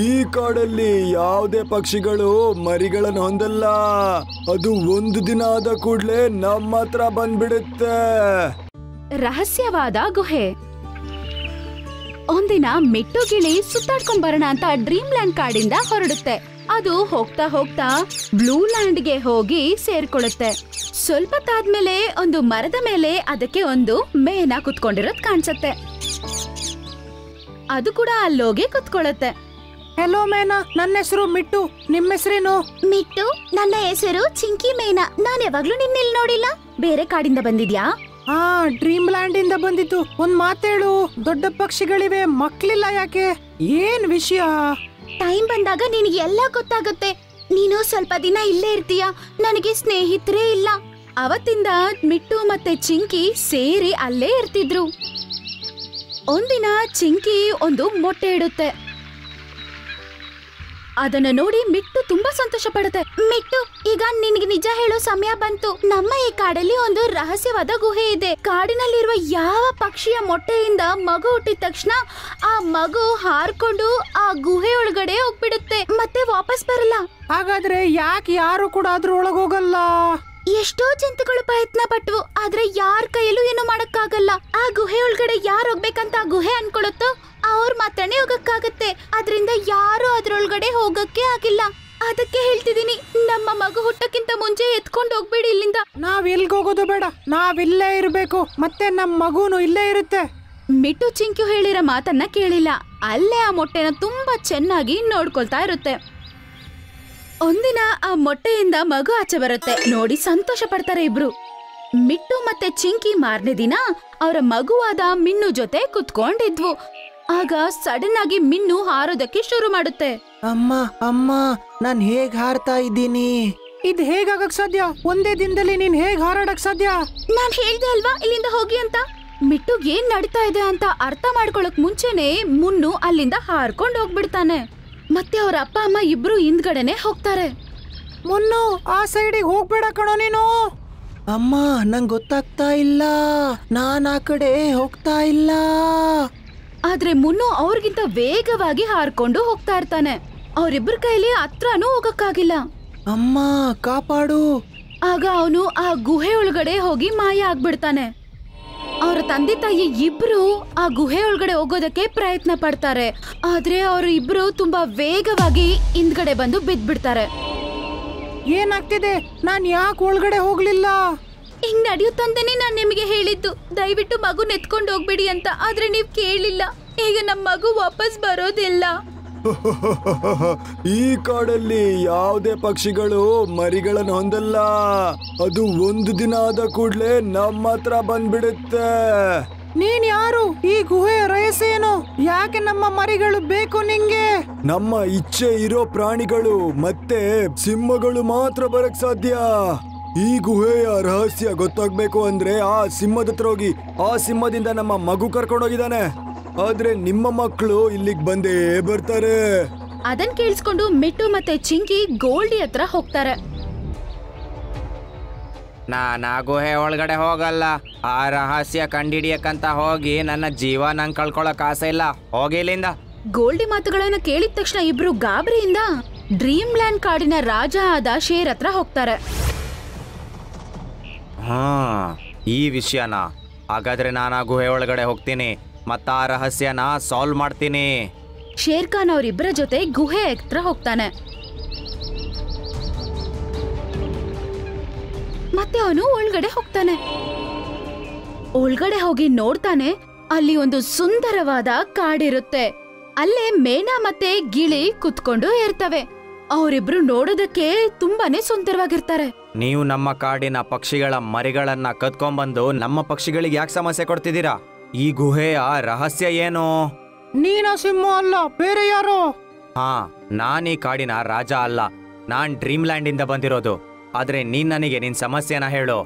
ಈ ಕಾಡಲ್ಲಿ ಯಾವುದೇ ಪಕ್ಷಿಗಳು ಮರಿಗಳನ್ನು ಹೊಂದಲ್ಲ. ಅದು ಒಂದು ದಿನ ಆದ ಕೂಡ್ಲೆ ನಮ್ಮ ಹತ್ರ ಬಂದ್ಬಿಡುತ್ತೆ. ರಹಸ್ಯವಾದ ಗುಹೆ. ಒಂದಿನ ಮಿಟ್ಟು ಗಿಳಿ ಸುತ್ತಾಡ್ಕೊಂಡ್ ಬರೋಣ ಅಂತ ಡ್ರೀಮ್ ಲ್ಯಾಂಡ್ ಕಾಡಿಂದ ಹೊರಡುತ್ತೆ. ಅದು ಹೋಗ್ತಾ ಹೋಗ್ತಾ ಬ್ಲೂ ಲ್ಯಾಂಡ್ಗೆ ಹೋಗಿ ಸೇರ್ಕೊಳ್ಳುತ್ತೆ. ಸ್ವಲ್ಪ ತಾದ್ಮೇಲೆ ಒಂದು ಮರದ ಮೇಲೆ ಅದಕ್ಕೆ ಒಂದು ಮೇನ ಕುತ್ಕೊಂಡಿರೋದ್ ಕಾಣಿಸುತ್ತೆ. ಅದು ಕೂಡ ಅಲ್ಲೋಗಿ ಕುತ್ಕೊಳ್ಳುತ್ತೆ. ಹೆಲೋ ಮೇನಾ, ನನ್ನ ಹೆಸರು ಮಿಟ್ಟು. ನಿಮ್ಮ ಹೆಸರೇನು? ಮಿಟ್ಟು, ನನ್ನ ಹೆಸರು ಚಿಂಕಿ ಮೇನಾ. ನಾನ್ ಯಾವಾಗ್ಲೂ ನಿನ್ನಿಲ್ ನೋಡಿಲ್ಲ. ಬೇರೆ ಕಾಡಿಂದ ಬಂದಿದ್ಯಾ? ಹಾ, ಡ್ರೀಮ್ ಲ್ಯಾಂಡ್ ಇಂದ ಬಂದಿತ್ತು. ಒಂದ್ ಮಾತೇಳು, ದೊಡ್ಡ ಪಕ್ಷಿಗಳಿವೆ, ಮಕ್ಳಿಲ್ಲ ಯಾಕೆ? ಏನ್ ವಿಷಯ? ಟೈಮ್ ಬಂದಾಗ ನಿನಗೆ ಎಲ್ಲ ಗೊತ್ತಾಗುತ್ತೆ. ನೀನು ಸ್ವಲ್ಪ ದಿನ ಇಲ್ಲೇ ಇರ್ತೀಯ. ನನಗೆ ಸ್ನೇಹಿತರೇ ಇಲ್ಲ. ಅವತ್ತಿಂದ ಮಿಟ್ಟು ಮತ್ತೆ ಚಿಂಕಿ ಸೇರಿ ಅಲ್ಲೇ ಇರ್ತಿದ್ರು. ಒಂದಿನ ಚಿಂಕಿ ಒಂದು ಮೊಟ್ಟೆ ಇಡುತ್ತೆ. ಅದನ್ನ ನೋಡಿ ಮಿಟ್ಟು ತುಂಬಾ ಸಂತೋಷ ಪಡುತ್ತೆ. ಮಿಟ್ಟು, ಈಗ ನಿನ್ಗೆ ನಿಜ ಹೇಳೋ ಸಮಯ ಬಂತು. ನಮ್ಮ ಈ ಕಾಡಲ್ಲಿ ಒಂದು ರಹಸ್ಯವಾದ ಗುಹೆ ಇದೆ. ಕಾಡಿನಲ್ಲಿರುವ ಯಾವ ಪಕ್ಷಿಯ ಮೊಟ್ಟೆಯಿಂದ ಮಗು ಹುಟ್ಟಿದ ತಕ್ಷಣ ಆ ಮಗು ಹಾರ್ಕೊಂಡು ಆ ಗುಹೆ ಒಳಗಡೆ ಹೋಗ್ಬಿಡುತ್ತೆ, ಮತ್ತೆ ವಾಪಸ್ ಬರಲ್ಲ. ಹಾಗಾದ್ರೆ ಯಾಕೆ ಯಾರು ಕೂಡ ಅದ್ರ ಒಳಗೋಗಲ್ಲ? ಎಷ್ಟೋ ಜಂತುಗಳು ಪ್ರಯತ್ನ ಪಟ್ವು, ಆದ್ರೆ ಯಾರ ಕೈಯಲ್ಲೂ ಏನು ಮಾಡಕ್ಕಾಗಲ್ಲ. ಆ ಗುಹೆ ಒಳಗಡೆ ಯಾರು ಹೋಗ್ಬೇಕಂತ ಆ ಗುಹೆ ಅನ್ಕೊಳತ್ತೋ ಅವ್ರ ಮಾತ್ರನೇ ಹೋಗಕ್ಕಾಗತ್ತೆ. ಅದ್ರಿಂದ ಯಾರು ಅದ್ರೊಳಗಡೆ ಹೋಗಕ್ಕೆ ಆಗಿಲ್ಲ. ಅದಕ್ಕೆ ಹೇಳ್ತಿದೀನಿ, ನಮ್ಮ ಮಗು ಹುಟ್ಟಕ್ಕಿಂತ ಮುಂಚೆ ಎತ್ಕೊಂಡು ಹೋಗ್ಬೇಡಿ ಇಲ್ಲಿಂದ. ನಾವ್ ಎಲ್ಗ್ ಹೋಗೋದು ಬೇಡ, ನಾವಿಲ್ಲೇ ಇರ್ಬೇಕು. ಮತ್ತೆ ನಮ್ ಮಗುನು ಇಲ್ಲೇ ಇರುತ್ತೆ. ಮಿಟ್ಟು ಚಿಂಕ್ಯು ಹೇಳಿರೋ ಮಾತನ್ನ ಕೇಳಿಲ್ಲ. ಅಲ್ಲೇ ಆ ಮೊಟ್ಟೆನ ತುಂಬಾ ಚೆನ್ನಾಗಿ ನೋಡ್ಕೊಳ್ತಾ ಇರುತ್ತೆ. ಒಂದಿನ ಆ ಮೊಟ್ಟೆಯಿಂದ ಮಗು ಆಚೆ ಬರುತ್ತೆ. ನೋಡಿ ಸಂತೋಷ ಪಡ್ತಾರೆ ಇಬ್ರು. ಮಿಟ್ಟು ಮತ್ತೆ ಚಿಂಕಿ ಮಾರನೇ ದಿನ ಅವರ ಮಗುವಾದ ಮಿನ್ನು ಜೊತೆ ಕುತ್ಕೊಂಡಿದ್ವು. ಆಗ ಸಡನ್ ಆಗಿ ಮಿನ್ನು ಹಾರೋದಕ್ಕೆ ಶುರು ಮಾಡುತ್ತೆ. ಅಮ್ಮ ಅಮ್ಮ, ನಾನ್ ಹೇಗ್ ಹಾರ್ತಾ ಇದ್ದೀನಿ? ಇದ್ ಹೇಗಾಗಕ್ ಸಾಧ್ಯ? ಒಂದೇ ದಿನದಲ್ಲಿ ನೀನ್ ಹೇಗ್ ಹಾರಾಡಕ್ ಸಾಧ್ಯ? ನಾನ್ ಹೇಳ್ದೆ ಅಲ್ವಾ ಇಲ್ಲಿಂದ ಹೋಗಿ ಅಂತ. ಮಿಟ್ಟು ಏನ್ ನಡೀತಾ ಇದೆ ಅಂತ ಅರ್ಥ ಮಾಡ್ಕೊಳಕ್ ಮುಂಚೆನೆ ಮುನ್ನು ಅಲ್ಲಿಂದ ಹಾರ್ಕೊಂಡ್ ಹೋಗ್ಬಿಡ್ತಾನೆ. ಮತ್ತೆ ಅವ್ರ ಅಪ್ಪ ಅಮ್ಮ ಇಬ್ರು ಹಿಂದ್ಗಡೆನೆ ಹೋಗ್ತಾರೆ. ಮುನ್ನು, ಆ ಸೈಡಿಗೆ ಹೋಗ್ಬೇಡ ಕಣೋ ನೀನು. ಅಮ್ಮ, ನಂಗ್ ಗೊತ್ತಾಗ್ತಾ ಇಲ್ಲ, ನಾನ್ ಆ ಕಡೆ ಹೋಗ್ತಾ ಇಲ್ಲ. ಆದ್ರೆ ಮುನ್ನು ಅವ್ರಿಗಿಂತ ವೇಗವಾಗಿ ಹಾರ್ಕೊಂಡು ಹೋಗ್ತಾ ಇರ್ತಾನೆ. ಅವ್ರಿಬ್ರ ಕೈಲಿ ಹತ್ರನೂ ಹೋಗಕ್ಕಾಗಿಲ್ಲ. ಅಮ್ಮ, ಕಾಪಾಡು. ಆಗ ಅವನು ಆ ಗುಹೆ ಒಳಗಡೆ ಹೋಗಿ ಮಾಯ ಆಗ್ಬಿಡ್ತಾನೆ. ಅವ್ರ ತಂದೆ ತಾಯಿ ಇಬ್ರು ಆ ಗುಹೆ ಒಳಗಡೆ ಹೋಗೋದಕ್ಕೆ ಪ್ರಯತ್ನ ಪಡ್ತಾರೆ. ಆದ್ರೆ ಅವ್ರು ಇಬ್ರು ತುಂಬಾ ವೇಗವಾಗಿ ಹಿಂದ್ಗಡೆ ಬಂದು ಬಿದ್ಬಿಡ್ತಾರೆ. ಏನಾಗ್ತಿದೆ? ನಾನ್ ಯಾಕೆ ಒಳಗಡೆ ಹೋಗ್ಲಿಲ್ಲ? ಹಿಂಗ್ ನಡೆಯುತ್ತಂತಾನೆ ನಾನ್ ನಿಮಗೆ ಹೇಳಿದ್ದು, ದಯವಿಟ್ಟು ಮಗು ನೆತ್ಕೊಂಡು ಹೋಗ್ಬಿಡಿ ಅಂತ. ಆದ್ರೆ ನೀವ್ ಕೇಳಿಲ್ಲ. ಈಗ ನಮ್ ಮಗು ವಾಪಸ್ ಬರೋದಿಲ್ಲ. ಈ ಕಾಡಲ್ಲಿ ಯಾವುದೇ ಪಕ್ಷಿಗಳು ಮರಿಗಳನ್ನು ಹೊಂದಲ್ಲ. ಅದು ಒಂದು ದಿನ ಆದ ಕೂಡ್ಲೆ ನಮ್ಮ ಹತ್ರ ಬಂದ್ಬಿಡುತ್ತೆ. ನೀನ್ ಯಾರು? ಈ ಗುಹೆಯ ರಹಸ್ಯ ಏನು? ಯಾಕೆ ನಮ್ಮ ಮರಿಗಳು ಬೇಕು ನಿಂಗೆ? ನಮ್ಮ ಇಚ್ಛೆ ಇರೋ ಪ್ರಾಣಿಗಳು ಮತ್ತೆ ಸಿಂಹಗಳು ಮಾತ್ರ ಬರಕ್ ಸಾಧ್ಯ. ಈ ಗುಹೆಯ ರಹಸ್ಯ ಗೊತ್ತಾಗ್ಬೇಕು ಅಂದ್ರೆ ಆ ಸಿಂಹದ ಹತ್ರ ಹೋಗಿ ಆ ಸಿಂಹದಿಂದ ನಮ್ಮ ಮಗು ಕರ್ಕೊಂಡೋಗಿದ್ದಾನೆ. ಆದ್ರೆ ನಿಮ್ಮ ಮಕ್ಕಳು ಇಲ್ಲಿಗೆ ಬಂದೇ ಬರ್ತಾರೆ. ಅದನ್ ಕೇಳಿಸ್ಕೊಂಡು ಮಿಟ್ಟು ಮತ್ತೆ ಚಿಂಕಿ ಗೋಲ್ಡಿ ಹತ್ರ ಹೋಗ್ತಾರೆ. ನಾನು ಆ ಗುಹೆ ಒಳಗಡೆ ಹೋಗಲ್ಲ. ಆ ರಹಸ್ಯ ಕಂಡಿಡಿಯಕ್ಕಂತ ಹೋಗಿ ನನ್ನ ಜೀವ ನಂಗೆ ಕಳ್ಕೊಳಕ್ ಆಸೆ ಇಲ್ಲ. ಹೋಗಿ ಇಲ್ಲಿಂದ. ಗೋಲ್ಡಿ ಮಾತುಗಳನ್ನ ಕೇಳಿದ ತಕ್ಷಣ ಇಬ್ರು ಗಾಬರಿಯಿಂದ ಡ್ರೀಮ್ ಲ್ಯಾಂಡ್ ಕಾಡಿನ ರಾಜ ಆದ ಶೇರ್ ಹತ್ರ ಹೋಗ್ತಾರೆ. ಈ ವಿಷಯನ ಹಾಗಾದ್ರೆ ನಾನು ಆ ಗುಹೆ ಒಳಗಡೆ ಹೋಗ್ತೀನಿ ಮತ್ತ ಆ ರಹಸ್ಯನ ಸಾಲ್ವ್ ಮಾಡ್ತೀನಿ. ಶೇರ್ ಖಾನ್ ಅವರಿಬ್ಬರ ಜೊತೆ ಗುಹೆ ಹತ್ರ ಹೋಗ್ತಾನೆ. ಮತ್ತೆ ಅವನು ಒಳಗಡೆ ಹೋಗ್ತಾನೆ. ಒಳಗಡೆ ಹೋಗಿ ನೋಡ್ತಾನೆ, ಅಲ್ಲಿ ಒಂದು ಸುಂದರವಾದ ಕಾಡಿರುತ್ತೆ. ಅಲ್ಲೇ ಮೇನಾ ಮತ್ತೆ ಗಿಳಿ ಕುತ್ಕೊಂಡು ಇರ್ತವೆ. ಅವರಿಬ್ರು ನೋಡೋದಕ್ಕೆ ತುಂಬಾನೇ ಸುಂದರವಾಗಿರ್ತಾರೆ. ನೀವು ನಮ್ಮ ಕಾಡಿನ ಪಕ್ಷಿಗಳ ಮರಿಗಳನ್ನ ಕದ್ಕೊಂಡ್ಬಂದು ನಮ್ಮ ಪಕ್ಷಿಗಳಿಗೆ ಯಾಕೆ ಸಮಸ್ಯೆ ಕೊಡ್ತಿದ್ದೀರಾ? ಈ ಗುಹೆಯ ರಹಸ್ಯ ಏನು? ನೀನ ಸಿಂಹ ಅಲ್ಲ, ಬೇರೆ ಯಾರೋ? ನಾನ್ ಈ ಕಾಡಿನ ರಾಜ ಅಲ್ಲ. ನಾನ್ ಡ್ರೀಮ್ ಲ್ಯಾಂಡ್ ಇಂದ ಬಂದಿರೋದು. ಆದ್ರೆ ನೀನ್ ನನಗೆ ನಿನ್ ಸಮಸ್ಯೆನ ಹೇಳು.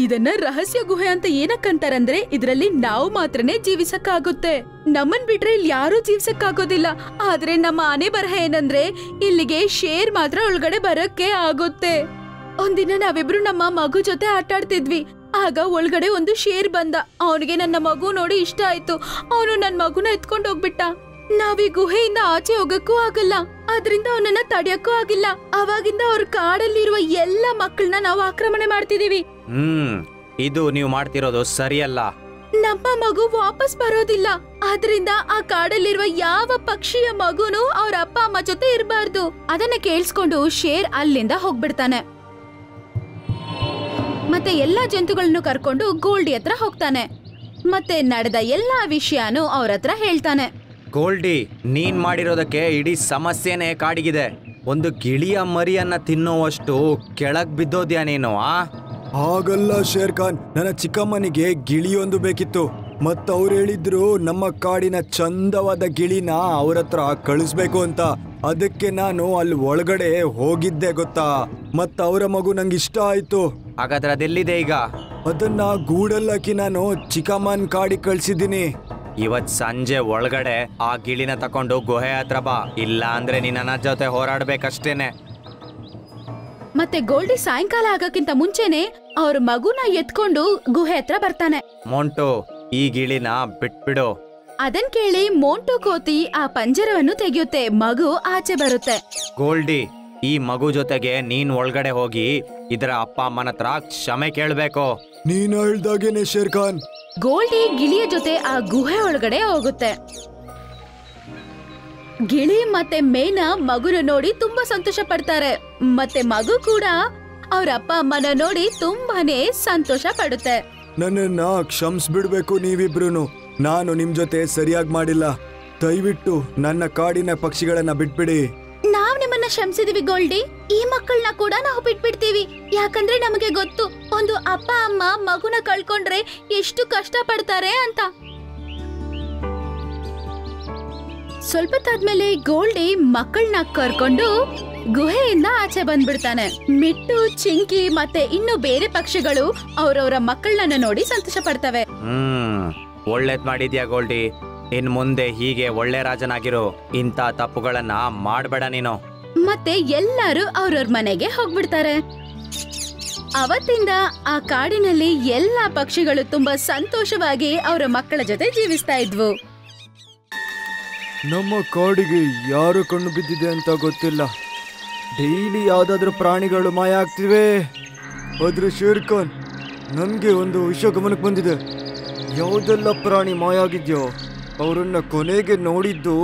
ಇದನ್ನ ರಹಸ್ಯ ಗುಹೆ ಅಂತ ಏನಕ್ಕಂತಾರಂದ್ರೆ ಇದ್ರಲ್ಲಿ ನಾವು ಮಾತ್ರನೇ ಜೀವಿಸಕ್ಕಾಗುತ್ತೆ. ನಮ್ಮನ್ ಬಿಟ್ರೆ ಇಲ್ಲಿ ಯಾರೂ ಜೀವಿಸಕ್ಕಾಗೋದಿಲ್ಲ. ಆದ್ರೆ ನಮ್ಮ ಆನೆ ಬರಹ ಏನಂದ್ರೆ ಇಲ್ಲಿಗೆ ಶೇರ್ ಮಾತ್ರ ಒಳಗಡೆ ಬರಕ್ಕೆ ಆಗುತ್ತೆ. ಒಂದಿನ ನಾವಿಬ್ರು ನಮ್ಮ ಮಗು ಜೊತೆ ಆಟ ಆಡ್ತಿದ್ವಿ. ಆಗ ಒಳಗಡೆ ಒಂದು ಶೇರ್ ಬಂದ. ಅವನಿಗೆ ನನ್ನ ಮಗು ನೋಡಿ ಇಷ್ಟ ಆಯ್ತು. ಅವನು ನನ್ನ ಮಗುನ ಎತ್ಕೊಂಡು ಹೋಗ್ಬಿಟ್ಟ. ನಾವ್ ಈ ಗುಹೆಯಿಂದ ಆಚೆ ಹೋಗಕ್ಕೂ ಆಗಲ್ಲ, ಅದ್ರಿಂದ ಅವನನ್ನ ತಡೆಯಕ್ಕೂ ಆಗಿಲ್ಲ. ಅವಾಗಿಂದ ಅವ್ರ ಕಾಡಲ್ಲಿರುವ ಎಲ್ಲ ಮಕ್ಕಳನ್ನ ನಾವು ಆಕ್ರಮಣೆ ಮಾಡ್ತಿದೀವಿ. ಇದು ನೀವು ಮಾಡ್ತಿರೋದು ಸರಿಯಲ್ಲ. ನಮ್ಮ ಮಗು ವಾಪಸ್ ಬರೋದಿಲ್ಲ, ಆದ್ರಿಂದ ಆ ಕಾಡಲ್ಲಿರುವ ಯಾವ ಪಕ್ಷಿಯ ಮಗುನು ಅವ್ರ ಅಪ್ಪ ಅಮ್ಮ ಜೊತೆ ಇರಬಾರ್ದು. ಅದನ್ನ ಕೇಳಿಸ್ಕೊಂಡು ಶೇರ್ ಅಲ್ಲಿಂದ ಹೋಗ್ಬಿಡ್ತಾನೆ. ಮತ್ತೆ ಎಲ್ಲಾ ಜಂತುಗಳನ್ನು ಕರ್ಕೊಂಡು ಗೋಲ್ಡಿ ಹತ್ರ ಹೋಗ್ತಾನೆ. ಮತ್ತೆ ನಡೆದ ಎಲ್ಲಾ ವಿಷಯನೂ ಅವ್ರ ಹತ್ರ ಹೇಳ್ತಾನೆ. ಗೋಲ್ಡಿ, ನೀನ್ ಮಾಡಿರೋದಕ್ಕೆ ಇಡೀ ಸಮಸ್ಯೆನೇ ಕಾಡಿಗಿದೆ. ಒಂದು ಗಿಳಿಯ ಮರಿಯನ್ನ ತಿನ್ನುವಷ್ಟು ಕೆಳಗ್ ಬಿದ್ದೋದ್ಯಾ ನೀನು? ಹಾಗಲ್ಲ ಶೇರ್ ಖಾನ್, ನನ್ನ ಚಿಕ್ಕಮ್ಮನಿಗೆ ಗಿಳಿಯೊಂದು ಬೇಕಿತ್ತು. ಅವ್ರು ಹೇಳಿದ್ರು ನಮ್ಮ ಕಾಡಿನ ಚಂದವಾದ ಗಿಳಿನ ಅವ್ರ ಹತ್ರ ಕಳಿಸ್ಬೇಕು ಅಂತ. ಅದಕ್ಕೆ ನಾನು ಅಲ್ಲಿ ಒಳಗಡೆ ಹೋಗಿದ್ದೆ ಗೊತ್ತಾ. ಅವರ ಮಗು ನಂಗೆ ಇಷ್ಟ ಆಯ್ತು. ಹಾಗಾದ್ರೆ ಅದೆಲ್ಲಿದೆ ಈಗ? ಅದನ್ನ ಗೂಡಲ್ಲಾಕಿ ನಾನು ಚಿಕ್ಕಮ್ಮನ್ ಕಾಡಿಗೆ ಕಳ್ಸಿದ್ದೀನಿ. ಇವತ್ ಸಂಜೆ ಒಳಗಡೆ ಆ ಗಿಳಿನ ತಕೊಂಡು ಗುಹೆ ಹತ್ರ ಬಾ, ಇಲ್ಲ ಅಂದ್ರೆ ನಿನ್ನ ಜೊತೆ ಹೋರಾಡ್ಬೇಕಷ್ಟೇನೆ. ಮತ್ತೆ ಗೋಲ್ಡಿ ಸಾಯಂಕಾಲ ಆಗಕ್ಕಿಂತ ಮುಂಚೆನೆ ಅವ್ರ ಮಗುನ ಎತ್ಕೊಂಡು ಗುಹೆ ಹತ್ರ ಬರ್ತಾನೆ. ಮೋಂಟು, ಈ ಗಿಳಿನ ಬಿಟ್ಬಿಡು. ಅದನ್ ಕೇಳಿ ಮೋಂಟು ಕೋತಿ ಆ ಪಂಜರವನ್ನು ತೆಗೆಯುತ್ತೆ. ಮಗು ಆಚೆ ಬರುತ್ತೆ. ಗೋಲ್ಡಿ, ಈ ಮಗು ಜೊತೆಗೆ ನೀನ್ ಒಳಗಡೆ ಹೋಗಿ ಇದರ ಅಪ್ಪ ಅಮ್ಮನ ಹತ್ರ ಕ್ಷಮೆ ಕೇಳ್ಬೇಕು. ನೀನ್ ಹೇಳ್ದಾಗೇನೆ ಶೇರ್ ಖಾನ್. ಗೋಲ್ಡಿ ಗಿಳಿಯ ಜೊತೆ ಆ ಗುಹೆ ಒಳಗಡೆ ಹೋಗುತ್ತೆ. ಗಿಳಿ ಮತ್ತೆ ಮೇನಾ ಮಗುನ ನೋಡಿ ತುಂಬಾ ಸಂತೋಷ ಪಡ್ತಾರೆ. ಮತ್ತೆ ಮಗು ಕೂಡ ಅವ್ರ ಅಪ್ಪ ಅಮ್ಮನ ನೋಡಿ ತುಂಬಾನೇ ಸಂತೋಷ ಪಡುತ್ತೆ. ನನ್ನನ್ನ ಕ್ಷಮಿಸ್ಬಿಡ್ಬೇಕು ನೀವಿಬ್ರು. ನಾನು ನಿಮ್ ಜೊತೆ ಸರಿಯಾಗಿ ಮಾಡಿಲ್ಲ. ದಯವಿಟ್ಟು ನನ್ನ ಕಾಡಿನ ಪಕ್ಷಿಗಳನ್ನ ಬಿಟ್ಬಿಡಿ. ನಾವ್ ನಿಮ್ಮನ್ನ ಕ್ಷಮಿಸಿದೀವಿ ಗೋಲ್ಡಿ. ಈ ಮಕ್ಕಳನ್ನ ಕೂಡ ನಾವು ಬಿಟ್ಬಿಡ್ತೀವಿ. ಯಾಕಂದ್ರೆ ನಮಗೆ ಗೊತ್ತು ಒಂದು ಅಪ್ಪ ಅಮ್ಮ ಮಗುನ ಕಳ್ಕೊಂಡ್ರೆ ಎಷ್ಟು ಕಷ್ಟ ಪಡ್ತಾರೆ ಅಂತ. ಸ್ವಲ್ಪ ತಾದ್ಮೇಲೆ ಗೋಲ್ಡಿ ಮಕ್ಕಳನ್ನ ಕರ್ಕೊಂಡು ಗುಹೆಯಿಂದ ಆಚೆ ಬಂದ್ಬಿಡ್ತಾನೆ. ಮಿಟ್ಟು, ಚಿಂಕಿ ಮತ್ತೆ ಇನ್ನು ಬೇರೆ ಪಕ್ಷಿಗಳು ಅವ್ರವ್ರ ಮಕ್ಕಳನ್ನ ನೋಡಿ ಸಂತೋಷ ಪಡ್ತವೆ. ಒಳ್ಳೇದ್ ಮಾಡಿದ್ಯಾ ಗೋಲ್ಡಿ. ಇನ್ ಮುಂದೆ ಹೀಗೆ ಒಳ್ಳೆ ರಾಜನಾಗಿರು. ಇಂಥ ತಪ್ಪುಗಳನ್ನ ಮಾಡ್ಬೇಡ ನೀನು. ಮತ್ತೆ ಎಲ್ಲರೂ ಅವ್ರವ್ರ ಮನೆಗೆ ಹೋಗ್ಬಿಡ್ತಾರೆ. ಅವತ್ತಿಂದ ಆ ಕಾಡಿನಲ್ಲಿ ಎಲ್ಲಾ ಪಕ್ಷಿಗಳು ತುಂಬಾ ಸಂತೋಷವಾಗಿ ಅವರ ಮಕ್ಕಳ ಜೊತೆ ಜೀವಿಸ್ತಾ ಇದ್ವು. ನಮ್ಮ ಕಾಡಿಗೆ ಯಾರು ಕಣ್ಣು ಬಿದ್ದಿದೆ ಅಂತ ಗೊತ್ತಿಲ್ಲ. ಡೈಲಿ ಯಾವ್ದಾದ್ರು ಪ್ರಾಣಿಗಳು ಮಾಯ ಆಗ್ತಿವೆ. ಆದ್ರೆ ಶೇರ್ ಖಾನ್, ನನ್ಗೆ ಒಂದು ವಿಷಯ ಗಮನಕ್ಕೆ ಬಂದಿದೆ. ಯಾವುದೆಲ್ಲ ಪ್ರಾಣಿ ಮಾಯ ಆಗಿದ್ಯೋ ಅವರನ್ನ ಕೊನೆಗೆ ನೋಡಿದ್ದು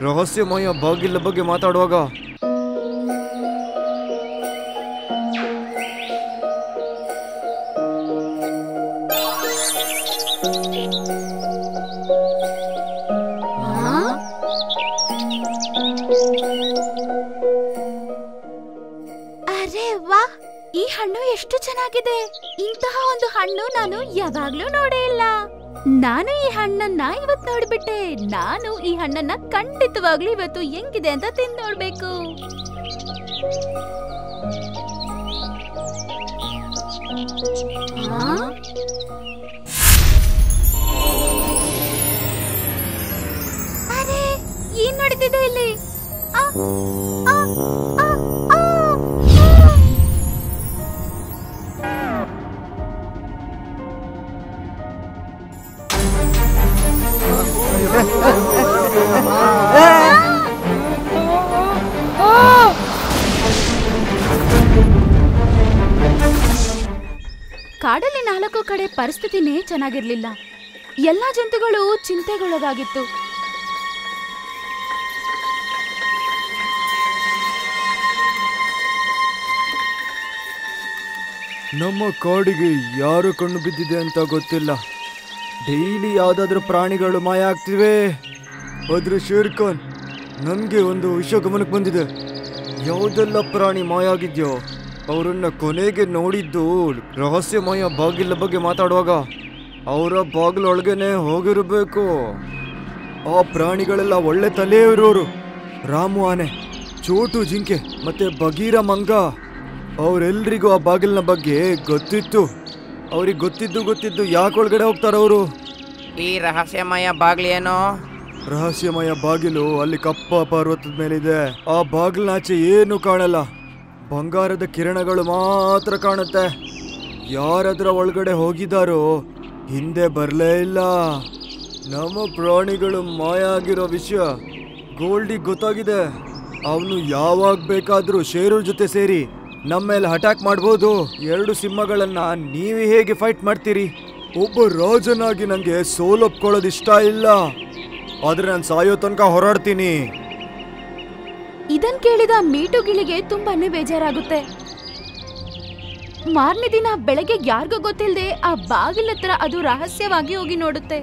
ರಹಸ್ಯಮಯ ಬಾಗಿಲ ಬಗ್ಗೆ ಮಾತಾಡುವಾಗ. ಅರೆ ವಾ, ಈ ಹಣ್ಣು ಎಷ್ಟು ಚೆನ್ನಾಗಿದೆ. ಇಂತಹ ಒಂದು ಹಣ್ಣು ನಾನು ಯಾವಾಗ್ಲೂ ನೋಡೇ ಇಲ್ಲ. ನಾನು ಈ ಹಣ್ಣನ್ನ ಇವತ್ತು ನೋಡ್ಬಿಟ್ಟೆ. ನಾನು ಈ ಹಣ್ಣನ್ನ ಖಂಡಿತವಾಗ್ಲೂ ಇವತ್ತು ಹೆಂಗಿದೆ ಅಂತ ತಿಂದು ನೋಡ್ಬೇಕು. ಅರೆ, ಏನ್ ನಡೀತಿದೆ ಇಲ್ಲಿ? ಕಾಡಲ್ಲಿ 4 ಕಡೆ ಪರಿಸ್ಥಿತಿನೇ ಚೆನ್ನಾಗಿರ್ಲಿಲ್ಲ. ಎಲ್ಲಾ ಜಂತುಗಳು ಚಿಂತೆಗೊಳಗಾಗಿತ್ತು. ನಮ್ಮ ಕಾಡಿಗೆ ಯಾರು ಕಣ್ಣು ಬಿದ್ದಿದೆ ಅಂತ ಗೊತ್ತಿಲ್ಲ. ಡೈಲಿ ಯಾವ್ದಾದ್ರು ಪ್ರಾಣಿಗಳು ಮಾಯ ಆಗ್ತಿವೆ. ಆದ್ರೆ ಶೇರ್ ಖಾನ್, ನನ್ಗೆ ಒಂದು ವಿಷಯ ಗಮನಕ್ಕೆ ಬಂದಿದೆ. ಯಾವುದೆಲ್ಲ ಪ್ರಾಣಿ ಮಾಯ ಆಗಿದ್ಯೋ ಅವರನ್ನ ಕೊನೆಗೆ ನೋಡಿದ್ದು ರಹಸ್ಯಮಯ ಬಾಗಿಲ ಬಗ್ಗೆ ಮಾತಾಡುವಾಗ. ಅವರ ಬಾಗಿಲೊಳಗೇನೆ ಹೋಗಿರಬೇಕು. ಆ ಪ್ರಾಣಿಗಳೆಲ್ಲ ಒಳ್ಳೆ ತಲೆ ಇರೋರು. ರಾಮು ಆನೆ, ಚೋಟು ಜಿಂಕೆ ಮತ್ತೆ ಬಗೀರ ಮಂಗ, ಅವರೆಲ್ರಿಗೂ ಆ ಬಾಗಿಲಿನ ಬಗ್ಗೆ ಗೊತ್ತಿತ್ತು. ಅವ್ರಿಗೆ ಗೊತ್ತಿದ್ದು ಯಾಕೆ ಒಳಗಡೆ ಹೋಗ್ತಾರವರು? ಈ ರಹಸ್ಯಮಯ ಬಾಗ್ಲೇನೋ? ರಹಸ್ಯಮಯ ಬಾಗಿಲು ಅಲ್ಲಿ ಕಪ್ಪ ಪರ್ವತದ ಮೇಲಿದೆ. ಆ ಬಾಗಿಲಿನಾಚೆ ಏನು ಕಾಣಲ್ಲ, ಬಂಗಾರದ ಕಿರಣಗಳು ಮಾತ್ರ ಕಾಣುತ್ತೆ. ಯಾರದ್ರ ಒಳಗಡೆ ಹೋಗಿದಾರೋ ಹಿಂದೆ ಬರಲೇ ಇಲ್ಲ. ನಮ್ಮ ಪ್ರಾಣಿಗಳು ಮಾಯ ಆಗಿರೋ ವಿಷಯ ಗೋಲ್ಡಿ ಗೊತ್ತಾಗಿದೆ. ಅವನು ಯಾವಾಗ ಬೇಕಾದ್ರೂ ಶೇರೂರ್ ಜೊತೆ ಸೇರಿ ನಮ್ಮ ಮೇಲೆ ಅಟ್ಯಾಕ್ ಮಾಡ್ಬೋದು. 2 ಸಿಂಹಗಳನ್ನ ನೀವೇ ಹೇಗೆ ಫೈಟ್ ಮಾಡ್ತೀರಿ? ಒಬ್ಬ ರಾಜನಾಗಿ ನಂಗೆ ಸೋಲೊಪ್ಕೊಳ್ಳೋದು ಇಷ್ಟ ಇಲ್ಲ, ಆದ್ರೆ ನಾನು ಸಾಯೋ ತನಕ ಹೋರಾಡ್ತೀನಿ. ಇದನ್ ಕೇಳಿದ ಮೀಟು ಗಿಳಿಗೆ ತುಂಬಾನೇ ಬೇಜಾರಾಗುತ್ತೆ. ಮಾರನೇ ದಿನ ಬೆಳಗ್ಗೆ ಯಾರಿಗೂ ಗೊತ್ತಿಲ್ಲದೆ ಆ ಬಾಗಿಲ ಹತ್ರ ಅದು ರಹಸ್ಯವಾಗಿ ಹೋಗಿ ನೋಡುತ್ತೆ.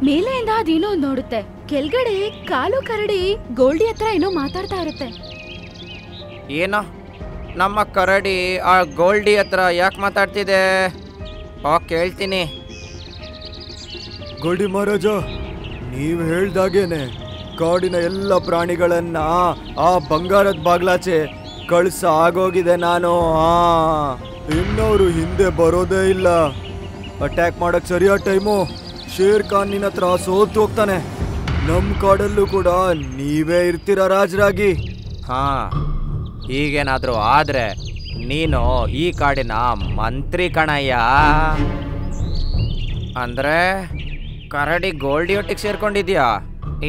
ಮೇಲೆಯಿಂದ ಅದೇನೋ ನೋಡುತ್ತೆ. ಕೆಳಗಡೆ ಕಾಲು ಕರಡಿ ಗೋಲ್ಡಿ ಹತ್ರ ಏನೋ ಮಾತಾಡ್ತಾ ಇರುತ್ತೆ. ಏನೋ ನಮ್ಮ ಕರಡಿ ಆ ಗೋಲ್ಡಿ ಹತ್ರ ಯಾಕೆ ಮಾತಾಡ್ತಿದೆ? ಕೇಳ್ತೀನಿ. ಗೋಲ್ಡಿ ಮಹಾರಾಜ, ನೀವು ಹೇಳ್ದಾಗೇನೆ ಕಾಡಿನ ಎಲ್ಲ ಪ್ರಾಣಿಗಳನ್ನ ಆ ಬಂಗಾರದ ಬಾಗ್ಲಾಚೆ ಕಳ್ಸ ಆಗೋಗಿದೆ ನಾನು. ಇನ್ನವರು ಹಿಂದೆ ಬರೋದೇ ಇಲ್ಲ. ಅಟ್ಯಾಕ್ ಮಾಡಕ್ ಸರಿಯಾದ ಟೈಮು. ಶೇರ್ ಖಾನ್ ನಿನ್ನ ಹತ್ರ ಸೋತು ಹೋಗ್ತಾನೆ. ನಮ್ಮ ಕಾಡಲ್ಲೂ ಕೂಡ ನೀವೇ ಇರ್ತೀರ ರಾಜರಾಗಿ. ಈಗೇನಾದ್ರೂ ಆದ್ರೆ ನೀನು ಈ ಕಾಡಿನ ಮಂತ್ರಿ ಕಣಯ್ಯ. ಅಂದ್ರೆ ಕರಡಿ ಗೋಲ್ಡಿ ಒಟ್ಟಿಗೆ ಸೇರ್ಕೊಂಡಿದ್ಯಾ?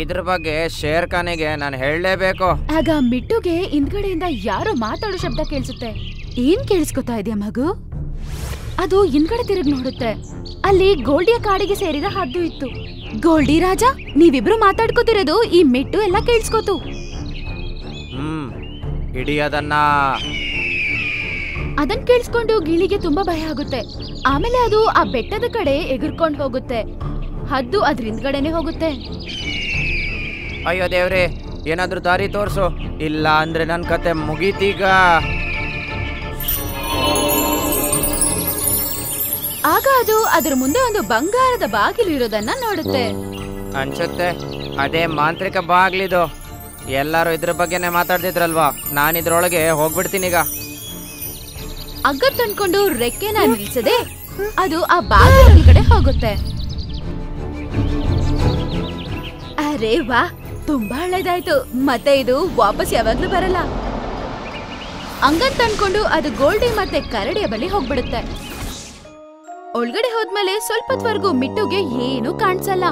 ಇದ್ರ ಬಗ್ಗೆ ಶೇರ್ ಖಾನಿಗೆ ನಾನು ಹೇಳಲೇಬೇಕು. ಆಗ ಮಿಟ್ಟುಗೆ ಹಿಂದ್ಗಡೆಯಿಂದ ಯಾರೋ ಮಾತಾಡೋ ಶಬ್ದ ಕೇಳಿಸುತ್ತೆ. ಏನ್ ಕೇಳಿಸ್ಕೊತಾ ಇದೆಯಾ ಮಗು? ಅದು ಹಿಂದ್ಗಡೆ ತಿರುಗಿ ನೋಡುತ್ತೆ. ಅಲ್ಲಿ ಗೋಲ್ಡಿಯ ಕಾಡಿಗೆ ಸೇರಿದ ಹದ್ದು ಇತ್ತು. ಗೋಲ್ಡಿ ರಾಜ, ನೀವಿಬ್ರು ಮಾತಾಡ್ಕೋತಿರೋದು ಈ ಮಿಟ್ಟು ಎಲ್ಲ ಕೇಳಿಸ್ಕೋತು. ಇಡೀ ಅದನ್ನ ಕೇಳಿಸ್ಕೊಂಡು ಗಿಳಿಗೆ ತುಂಬಾ ಭಯ ಆಗುತ್ತೆ. ಆಮೇಲೆ ಅದು ಆ ಬೆಟ್ಟದ ಕಡೆ ಎಗರ್ಕೊಂಡು ಹೋಗುತ್ತೆ. ಹದ್ದು ಅದ್ರ ಹಿಂದ್ಗಡೆನೆ ಹೋಗುತ್ತೆ. ಅಯ್ಯೋ ದೇವ್ರೆ, ಏನಾದ್ರೂ ದಾರಿ ತೋರ್ಸು, ಇಲ್ಲ ಅಂದ್ರೆ ನನ್ ಕತೆ ಮುಗೀತೀಗ. ಆಗ ಅದು ಅದ್ರ ಮುಂದೆ ಒಂದು ಬಂಗಾರದ ಬಾಗಿಲು ಇರೋದನ್ನ ನೋಡುತ್ತೆ. ಅನ್ಸುತ್ತೆ ಅದೇ ಮಾಂತ್ರಿಕ ಬಾಗ್ಲಿದು. ಎಲ್ಲಾರು ಇದ್ರ ಬಗ್ಗೆನೆ ಮಾತಾಡ್ತಿದ್ರಲ್ವಾ, ನಾನಿದ್ರೊಳಗೆ ಹೋಗ್ಬಿಡ್ತೀನೀಗ. ಅಗ್ಗ ತಂದ್ಕೊಂಡು ರೆಕ್ಕೆನ ನಿಲ್ಸದೆ ಅದು ಆ ಬಾಗಿಲ ಕಡೆ ಹೋಗುತ್ತೆ. ಅರೆ ವಾ, ತುಂಬಾ ಹಳೇದಾಯ್ತು. ಮತ್ತೆ ಇದು ವಾಪಸ್ ಯಾವಾಗ್ಲೂ ಬರಲ್ಲ. ಹಂಗಂತ ಅನ್ಕೊಂಡು ಅದು ಗೋಲ್ಡಿ ಮತ್ತೆ ಕರಡಿಯ ಬಳಿ ಹೋಗ್ಬಿಡುತ್ತೆ. ಒಳಗಡೆ ಹೋದ್ಮೇಲೆ ಸ್ವಲ್ಪತ್ವರೆಗೂ ಮಿಟ್ಟುಗೆ ಏನು ಕಾಣಿಸಲ್ಲ.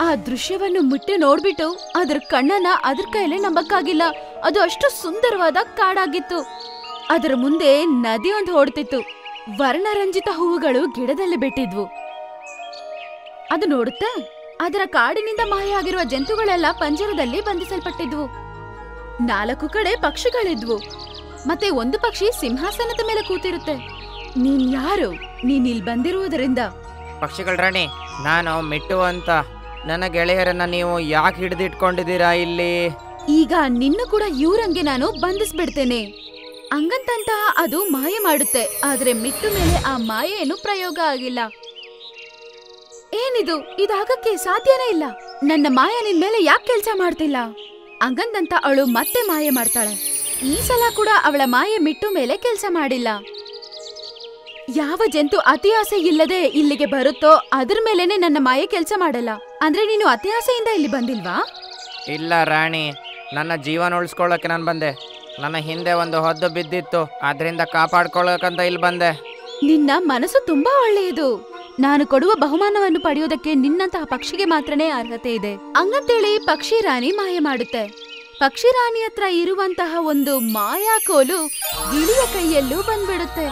ಆ ದೃಶ್ಯವನ್ನು ಮಿಟ್ಟು ನೋಡ್ಬಿಟ್ಟು ಅದ್ರ ಕಣ್ಣನ್ನ ಅದ್ರ ಕೈಲೇ ನಂಬಕ್ಕಾಗಿಲ್ಲ. ಅದು ಅಷ್ಟು ಸುಂದರವಾದ ಕಾಡಾಗಿತ್ತು. ಅದರ ಮುಂದೆ ನದಿ ಒಂದು ಓಡ್ತಿತ್ತು. ವರ್ಣರಂಜಿತ ಹೂವುಗಳು ಗಿಡದಲ್ಲಿ ಬಿಟ್ಟಿದ್ವು. ಅದು ನೋಡುತ್ತೆ, ಅದರ ಕಾಡಿನಿಂದ ಮಾಯ ಆಗಿರುವ ಜಂತುಗಳೆಲ್ಲ ಪಂಜರದಲ್ಲಿ ಬಂಧಿಸಲ್ಪಟ್ಟಿದ್ವು. 4 ಕಡೆ ಪಕ್ಷಿಗಳಿದ್ವು. ಮತ್ತೆ ಒಂದು ಪಕ್ಷಿ ಸಿಂಹಾಸನದ ಮೇಲೆ ಕೂತಿರುತ್ತೆ. ನೀನ್ ಯಾರು? ನೀನ್ ಇಲ್ಲಿ ಬಂದಿರುವುದರಿಂದ? ಪಕ್ಷಿಗಳ ರಾಣಿ, ನಾನು ಮಿಟ್ಟು ಅಂತ. ನನ್ನ ಗೆಳೆಯರನ್ನ ನೀವು ಯಾಕೆ ಹಿಡಿದಿಟ್ಕೊಂಡಿದ್ದೀರಾ ಇಲ್ಲಿ? ಈಗ ನಿನ್ನ ಕೂಡ ಇವ್ರಂಗೆ ನಾನು ಬಂಧಿಸ್ಬಿಡ್ತೇನೆ. ಹಂಗಂತ ಅದು ಮಾಯ ಮಾಡುತ್ತೆ. ಆದ್ರೆ ಮಿಟ್ಟು ಮೇಲೆ ಆ ಮಾಯೆ ಏನು ಪ್ರಯೋಗ ಆಗಿಲ್ಲ. ಏನಿದು? ಇದಾಗಕ್ಕೆ ಸಾಧ್ಯನೇ ಇಲ್ಲ. ನನ್ನ ಮಾಯ ನಿನ್ ಮೇಲೆ ಯಾಕೆ ಕೆಲ್ಸ ಮಾಡ್ತಿಲ್ಲ? ಹಂಗಂತ ಅವಳು ಮತ್ತೆ ಮಾಯ ಮಾಡ್ತಾಳೆ. ಈ ಸಲ ಕೂಡ ಅವಳ ಮಾಯೆ ಮಿಟ್ಟು ಮೇಲೆ ಕೆಲ್ಸ ಮಾಡಿಲ್ಲ. ಯಾವ ಜಂತು ಅತಿ ಆಸೆ ಇಲ್ಲದೆ ಇಲ್ಲಿಗೆ ಬರುತ್ತೋ ಅದ್ರ ಮೇಲೆನೆ ನನ್ನ ಮಾಯೆ ಕೆಲ್ಸ ಮಾಡಲ್ಲ. ಅಂದ್ರೆ ನೀನು ಅತಿ ಆಸೆಯಿಂದ ಇಲ್ಲಿ ಬಂದಿಲ್ವಾ? ಇಲ್ಲ ರಾಣಿ, ನನ್ನ ಜೀವನ ಉಳಿಸ್ಕೊಳ್ಳೋಕೆ ನಾನು ಬಂದೆ. ನನ್ನ ಹಿಂದೆ ಒಂದು ಹದ್ದು ಬಿದ್ದಿತ್ತು, ಅದರಿಂದ ಕಾಪಾಡ್ಕೊಳ್ಳೋಕಂತ ಇಲ್ಲಿ ಬಂದೆ. ನಿನ್ನ ಮನಸ್ಸು ತುಂಬಾ ಒಳ್ಳೆಯದು. ನಾನು ಕೊಡುವ ಬಹುಮಾನವನ್ನು ಪಡೆಯೋದಕ್ಕೆ ನಿನ್ನಂತಹ ಪಕ್ಷಿಗೆ ಮಾತ್ರನೇ ಅರ್ಹತೆ ಇದೆ. ಹಂಗಂತೇಳಿ ಪಕ್ಷಿ ರಾಣಿ ಮಾಯ ಮಾಡುತ್ತೆ. ಪಕ್ಷಿ ರಾಣಿ ಹತ್ರ ಇರುವಂತಹ ಒಂದು ಮಾಯಾ ಕೋಲು ಗಿಳಿಯ ಕೈಯಲ್ಲೂ ಬಂದ್ಬಿಡುತ್ತೆ.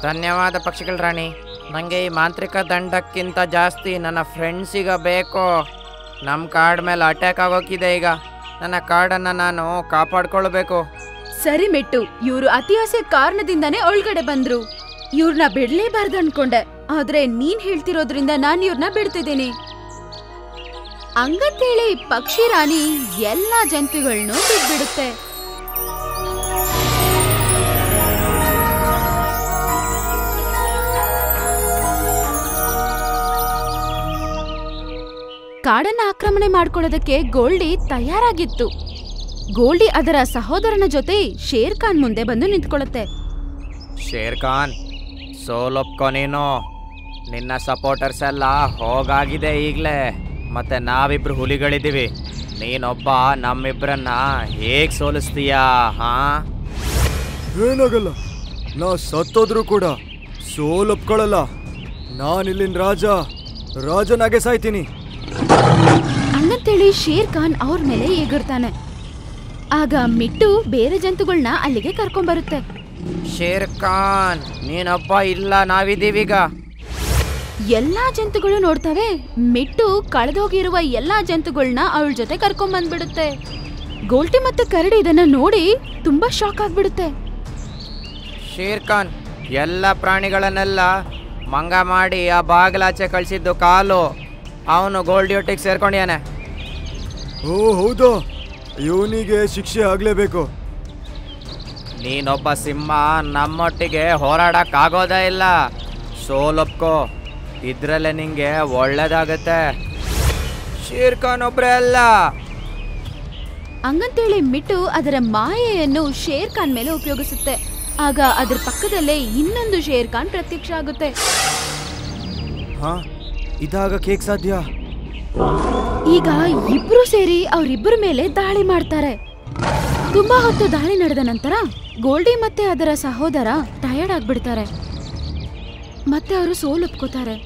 ಧನ್ಯವಾದ ಪಕ್ಷಿಗಳ ರಾಣಿ. ನನಗೆ ಈ ಮಾಂತ್ರಿಕ ದಂಡಕ್ಕಿಂತ ಜಾಸ್ತಿ ನನ್ನ ಫ್ರೆಂಡ್ಸಿಗ ಬೇಕು. ನಮ್ಮ ಕಾಡ್ ಮೇಲೆ ಅಟ್ಯಾಕ್ ಆಗೋಕಿದೆ. ಈಗ ನನ್ನ ಕಾಡನ್ನ ನಾನು ಕಾಪಾಡ್ಕೊಳ್ಬೇಕು. ಸರಿ ಮಿಟ್ಟು, ಇವ್ರು ಅತಿ ಆಸೆ ಕಾರಣದಿಂದಾನೇ ಒಳಗಡೆ ಬಂದ್ರು. ಇವ್ರನ್ನ ಬಿಡ್ಲೇಬಾರ್ದು ಅನ್ಕೊಂಡೆ, ಆದ್ರೆ ನೀನ್ ಹೇಳ್ತಿರೋದ್ರಿಂದ ನಾನ್ ಇವ್ರನ್ನ ಬಿಡ್ತಿದ್ದೀನಿ. ಹಂಗಂತೇಳಿ ಪಕ್ಷಿ ರಾಣಿ ಎಲ್ಲಾ ಜಂತುಗಳನ್ನೂ ಬಿಟ್ಬಿಡುತ್ತೆ. ಕಾಡನ್ನ ಆಕ್ರಮಣೆ ಮಾಡ್ಕೊಳ್ಳೋದಕ್ಕೆ ಗೋಲ್ಡಿ ತಯಾರಾಗಿತ್ತು. ಗೋಲ್ಡಿ ಅದರ ಸಹೋದರನ ಜೊತೆ ಶೇರ್ ಖಾನ್ ಮುಂದೆ ಬಂದು ನಿಂತ್ಕೊಳ್ಳುತ್ತೆ. ಶೇರ್ ಖಾನ್, ಸೋಲೊಪ್ಕೊ ನೀನು. ನಿನ್ನ ಸಪೋರ್ಟರ್ಸ್ ಎಲ್ಲ ಹೋಗಾಗಿದೆ ಈಗಲೇ. ಮತ್ತೆ ನಾವಿಬ್ರು ಹುಲಿಗಳಿದ್ದೀವಿ. ನೀನೊಬ್ಬ ನಮ್ಮಿಬ್ರನ್ನ ಹೇಗ್ ಸೋಲಿಸ್ತೀಯಾ? ಏನಾಗಲ್ಲ, ನಾ ಸತ್ತೋದ್ರು ಕೂಡ ಸೋಲೊಪ್ಕೊಳ್ಳಲ್ಲ. ನಾನಿಲ್ಲಿನ ರಾಜನಾಗೆ ಸಾಯ್ತೀನಿ. ಹಂಗಂತೇಳಿ ಶೇರ್ ಖಾನ್ ಅವ್ರ ಮೇಲೆ ಎಗರ್ತಾನೆ. ಆಗ ಮಿಟ್ಟು ಬೇರೆ ಜಂತುಗಳನ್ನ ಅಲ್ಲಿಗೆ ಕರ್ಕೊಂಡ್ಬರುತ್ತೆ. ಶೇರ್ ಖಾನ್ ನೀನೊಬ್ಬ ಇಲ್ಲ, ನಾವಿದ್ದೀವೀಗ. ಎಲ್ಲಾ ಜಂತುಗಳು ನೋಡ್ತವೆ. ಮಿಟ್ಟು ಕಳೆದೋಗಿರುವ ಎಲ್ಲಾ ಜಂತುಗಳನ್ನ ಅವಳ ಜೊತೆ ಕರ್ಕೊಂಡ್ಬಂದ್ಬಿಡುತ್ತೆ. ಗೋಲ್ಟಿ ಮತ್ತೆ ಕರಡಿ ಇದನ್ನ ನೋಡಿ ತುಂಬಾ ಶಾಕ್ ಆಗ್ಬಿಡುತ್ತೆ. ಶೇರ್ ಖಾನ್ ಎಲ್ಲ ಪ್ರಾಣಿಗಳನ್ನೆಲ್ಲ ಮಂಗ ಮಾಡಿ ಆ ಬಾಗಿಲಾಚೆ ಕಳಿಸಿದ್ದು ಕಾಲು ಅವನು ಗೋಲ್ಡಿಯೊಟ್ಟಿಗೆ ಸೇರ್ಕೊಂಡಿಯಾನೆ. ಓ ಹೌದಾ, ಇವನಿಗೆ ಶಿಕ್ಷೆ ಆಗ್ಲೇಬೇಕು. ನೀನೊಬ್ಬ ಸಿಂಹ ನಮ್ಮೊಟ್ಟಿಗೆ ಹೋರಾಡಕ್ಕಾಗೋದೇ ಇಲ್ಲ. ಸೋಲೊಪ್ಕೋ, ಇದ್ರಲ್ಲೇ ನಿಂಗೆ ಒಳ್ಳೇದಾಗತ್ತೆ. ಶೇರ್ ಖಾನ್ ಒಬ್ರೇ ಅಲ್ಲ. ಹಂಗಂತೇಳಿ ಮಿಟ್ಟು ಅದರ ಮಾಯೆಯನ್ನು ಶೇರ್ ಖಾನ್ ಮೇಲೆ ಉಪಯೋಗಿಸುತ್ತೆ. ಆಗ ಅದ್ರ ಪಕ್ಕದಲ್ಲೇ ಇನ್ನೊಂದು ಶೇರ್ ಖಾನ್ ಪ್ರತ್ಯಕ್ಷ ಆಗುತ್ತೆ. ಹಾ, ಇದಾಗಕ್ಕೆ ಹೇಗ್ ಸಾಧ್ಯ? ಈಗ ಇಬ್ರು ಸೇರಿ ಅವರಿಬ್ಬರ ಮೇಲೆ ದಾಳಿ ಮಾಡ್ತಾರೆ. ತುಂಬಾ ಹೊತ್ತು ದಾಳಿ ನಡೆದ ನಂತರ ಗೋಲ್ಡಿ ಮತ್ತೆ ಅದರ ಸಹೋದರ ಟಯರ್ಡ್ ಆಗ್ಬಿಡ್ತಾರೆ. ಮತ್ತೆ ಅವರು ಸೋಲೊಪ್ಕೋತಾರೆ.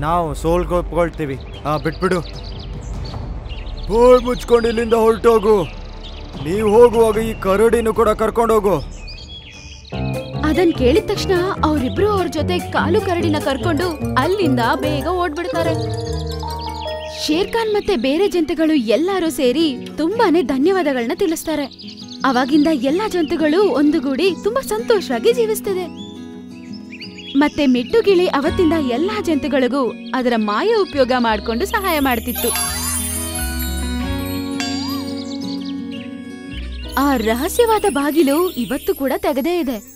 ನಾವು ಸೋಲ್ಕೊಳ್ತೀವಿ. ಬಿಟ್ಬಿಡು. ಬೋಯ್ ಮುಚ್ಕೊಂಡು ಇಲ್ಲಿಂದ ಹೊರಟೋಗು. ನೀವು ಹೋಗುವಾಗ ಈ ಕರಡಿನೂ ಕೂಡ ಕರ್ಕೊಂಡೋಗು. ಅದನ್ ಕೇಳಿದ ತಕ್ಷಣ ಅವರಿಬ್ರು ಅವ್ರ ಜೊತೆ ಕಾಲು ಕರಡಿನ ಕರ್ಕೊಂಡು ಅಲ್ಲಿಂದ ಬೇಗ ಓಡ್ಬಿಡ್ತಾರೆ. ಶೇರ್ ಖಾನ್ ಮತ್ತೆ ಬೇರೆ ಜಂತುಗಳು ಎಲ್ಲರೂ ಸೇರಿ ತುಂಬಾನೇ ಧನ್ಯವಾದಗಳನ್ನ ತಿಳಿಸ್ತಾರೆ. ಅವಾಗಿಂದ ಎಲ್ಲಾ ಜಂತುಗಳು ಒಂದುಗೂಡಿ ತುಂಬಾ ಸಂತೋಷವಾಗಿ ಜೀವಿಸ್ತಿದೆ. ಮತ್ತೆ ಮಿಟ್ಟು ಗಿಳಿ ಅವತ್ತಿಂದ ಎಲ್ಲಾ ಜಂತುಗಳಿಗೂ ಅದರ ಮಾಯ ಉಪಯೋಗ ಮಾಡಿಕೊಂಡು ಸಹಾಯ ಮಾಡ್ತಿತ್ತು. ಆ ರಹಸ್ಯವಾದ ಬಾಗಿಲು ಇವತ್ತು ಕೂಡ ತೆಗೆದೇ ಇದೆ.